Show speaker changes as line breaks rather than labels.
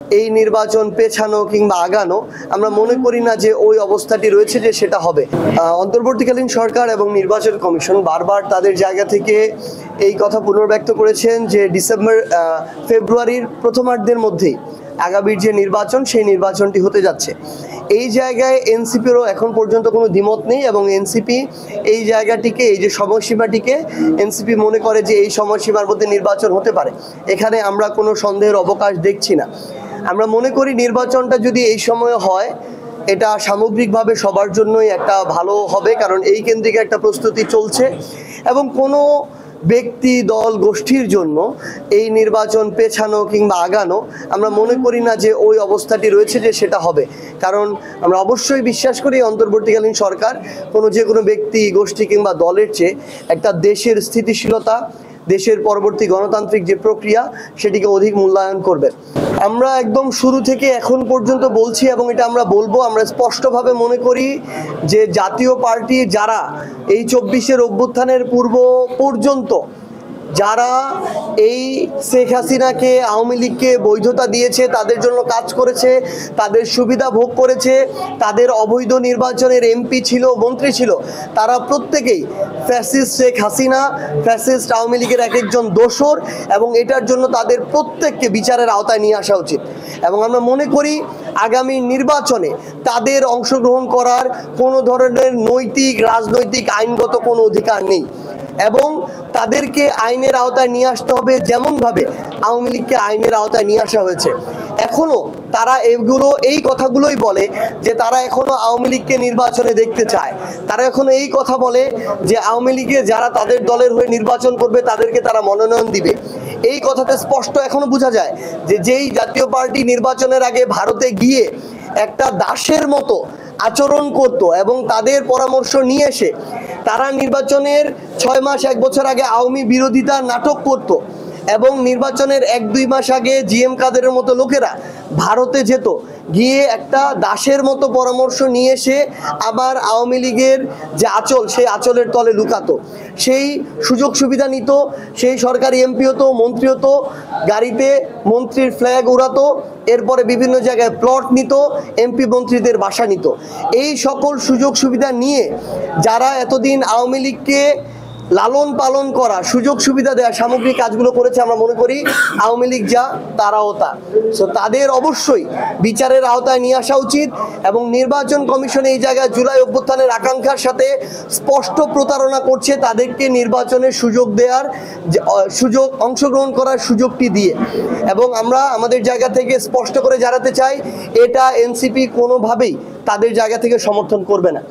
এই নির্বাচন পেছানো কিংবা আগানো আমরা মনে করি না যে ওই অবস্থাটি রয়েছে যে সেটা হবে। অন্তর্বর্তীকালীন সরকার এবং নির্বাচন কমিশন বারবার তাদের জায়গা থেকে এই কথা পুনর্ব্যক্ত করেছেন যে ফেব্রুয়ারির প্রথমার্ধের মধ্যেই আগামীর যে নির্বাচন সেই নির্বাচনটি হতে যাচ্ছে। এই জায়গায় এনসিপিরও এখন পর্যন্ত কোনো দ্বিমত নেই এবং এনসিপি এই জায়গাটিকে, এই যে সময়সীমাটিকে এনসিপি মনে করে যে এই সময়সীমার মধ্যে নির্বাচন হতে পারে। এখানে আমরা কোনো সন্দেহের অবকাশ দেখছি না। আমরা মনে করি নির্বাচনটা যদি এই সময়ে হয় এটা সামগ্রিকভাবে সবার জন্যই একটা ভালো হবে, কারণ এই কেন্দ্রিক একটা প্রস্তুতি চলছে এবং কোনো ব্যক্তি দল গোষ্ঠীর জন্য এই নির্বাচন পেছানো কিংবা আগানো আমরা মনে করি না যে ওই অবস্থাটি রয়েছে যে সেটা হবে। কারণ আমরা অবশ্যই বিশ্বাস করি অন্তর্বর্তীকালীন সরকার যে কোনো ব্যক্তি গোষ্ঠী কিংবা দলের চেয়ে একটা দেশের স্থিতিশীলতা, দেশের পরবর্তী গণতান্ত্রিক যে প্রক্রিয়া সেটিকে অধিক মূল্যায়ন করবে। আমরা একদম শুরু থেকে এখন পর্যন্ত বলছি এবং এটা আমরা বলবো, আমরা স্পষ্টভাবে মনে করি যে জাতীয় পার্টি যারা এই 24-এর অভ্যুত্থানের পূর্ব পর্যন্ত যারা এই শেখ হাসিনাকে, আওয়ামী লীগকে বৈধতা দিয়েছে, তাদের জন্য কাজ করেছে, তাদের সুবিধা ভোগ করেছে, তাদের অবৈধ নির্বাচনের এমপি ছিল, মন্ত্রী ছিল, তারা প্রত্যেকেই ফ্যাসিস্ট শেখ হাসিনা, ফ্যাসিস্ট আওয়ামী লীগের এক একজন দোসর এবং এটার জন্য তাদের প্রত্যেককে বিচারের আওতায় নিয়ে আসা উচিত। এবং আমরা মনে করি আগামী নির্বাচনে তাদের অংশগ্রহণ করার কোনো ধরনের নৈতিক, রাজনৈতিক, আইনগত কোনো অধিকার নেই এবং তাদেরকে আইনের আওতায় নিয়ে আসতে হবে যেমনভাবে আওয়ামী লীগকে আইনের আওতায় নিয়ে আসা হয়েছে। এখনো তারা এই কথাগুলোই বলে যে তারা এখনো আওয়ামী লীগকে নির্বাচনে দেখতে চায়। তারা এখনো এই কথা বলে যে আওয়ামী লীগে যারা তাদের দলের হয়ে নির্বাচন করবে তাদেরকে তারা মনোনয়ন দিবে। এই কথাতে স্পষ্ট এখনো বোঝা যায় যে যেই জাতীয় পার্টি নির্বাচনের আগে ভারতে গিয়ে একটা দাসের মতো আচরণ করত এবং তাদের পরামর্শ নিয়ে এসে তারা নির্বাচনের 6 মাস 1 বছর আগে আওয়ামী বিরোধিতার নাটক করত এবং নির্বাচনের 1-2 মাস আগে জিএম কাদেরের মতো লোকেরা ভারতে যেত, গিয়ে একটা দাসের মতো পরামর্শ নিয়ে এসে আবার আওয়ামী লীগের যে আঁচল সেই আঁচলের তলে লুকাতো, সেই সুযোগ সুবিধা নিত, সেই সরকারি এমপি হতো, মন্ত্রী হতো, গাড়িতে মন্ত্রীর ফ্ল্যাগ উড়াতো, এরপরে বিভিন্ন জায়গায় প্লট নিত, এমপি মন্ত্রীদের বাসা নিত। এই সকল সুযোগ সুবিধা নিয়ে যারা এতদিন আওয়ামী লীগকে লালন পালন করা, সুযোগ সুবিধা দেওয়া, সামগ্রিক কাজগুলো করেছে, আমরা মনে করি আওয়ামী লীগ যা তারাও তা। সো তাদের অবশ্যই বিচারের আওতায় নিয়ে আসা উচিত এবং নির্বাচন কমিশন এই জায়গায় জুলাই অভ্যুত্থানের আকাঙ্ক্ষার সাথে স্পষ্ট প্রতারণা করছে, তাদেরকে নির্বাচনের সুযোগ দেওয়ার অংশগ্রহণ করার সুযোগটি দিয়ে। এবং আমরা আমাদের জায়গা থেকে স্পষ্ট করে জানাতে চাই এটা এনসিপি কোনোভাবেই তাদের জায়গা থেকে সমর্থন করবে না।